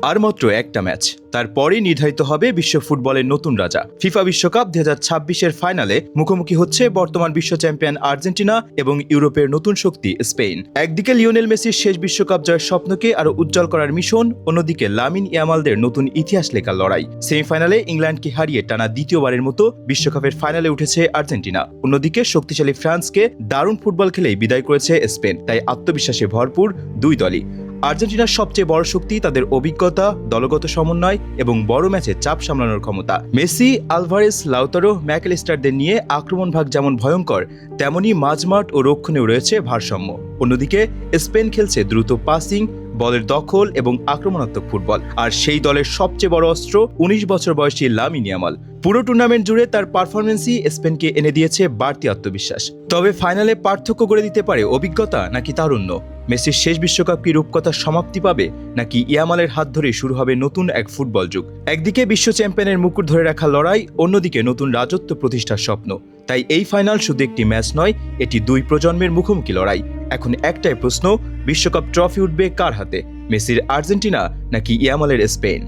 আর মাত্র একটা ম্যাচ, তারপরেই নির্ধারিত হবে বিশ্ব ফুটবলের নতুন রাজা। ফিফা বিশ্বকাপ 2026-এর ফাইনালে মুখোমুখি হচ্ছে বর্তমান বিশ্ব চ্যাম্পিয়ন আর্জেন্টিনা এবং ইউরোপের নতুন শক্তি স্পেন। একদিকে লিওনেল মেসির শেষ বিশ্বকাপ জয়ের স্বপ্নকে আরও উজ্জ্বল করার মিশন, অন্যদিকে লামিন ইয়ামালদের নতুন ইতিহাস লেখার লড়াই। সেমিফাইনালে ইংল্যান্ডকে হারিয়ে টানা দ্বিতীয়বারের মতো বিশ্বকাপের ফাইনালে উঠেছে আর্জেন্টিনা। অন্যদিকে শক্তিশালী ফ্রান্সকে দারুণ ফুটবল খেলেই বিদায় করেছে স্পেন। তাই আত্মবিশ্বাসে ভরপুর দুই দলই। আর্জেন্টিনার সবচেয়ে বড় শক্তি তাদের অভিজ্ঞতা, দলগত সমন্বয় এবং বড় ম্যাচে চাপ সামলানোর ক্ষমতা। মেসি, আলভারেজ, লাউতারো, ম্যাকঅ্যালিস্টারদের নিয়ে আক্রমণ ভাগ যেমন ভয়ঙ্কর, তেমনি মাঝমাঠ ও রক্ষণেও রয়েছে ভারসাম্য। অন্যদিকে স্পেন খেলছে দ্রুত পাসিং, বলের দখল এবং আক্রমণাত্মক ফুটবল। আর সেই দলের সবচেয়ে বড় অস্ত্র 19 বছর বয়সী লামিন ইয়ামাল। পুরো টুর্নামেন্ট জুড়ে তার পারফরমেন্সই স্পেনকে এনে দিয়েছে বাড়তি আত্মবিশ্বাস। তবে ফাইনালে পার্থক্য করে দিতে পারে অভিজ্ঞতা নাকি তারুণ্য। মেসির শেষ বিশ্বকাপ কি রূপকথার সমাপ্তি পাবে, নাকি ইয়ামালের হাত ধরে শুরু হবে নতুন এক ফুটবল যুগ? একদিকে বিশ্ব চ্যাম্পিয়নের মুকুট ধরে রাখার লড়াই, অন্যদিকে নতুন রাজত্ব প্রতিষ্ঠার স্বপ্ন। তাই এই ফাইনাল শুধু একটি ম্যাচ নয়, এটি দুই প্রজন্মের মুখোমুখি লড়াই। এখন একটাই প্রশ্ন, বিশ্বকাপ ট্রফি উঠবে কার হাতে? মেসির আর্জেন্টিনা নাকি ইয়ামালের স্পেন?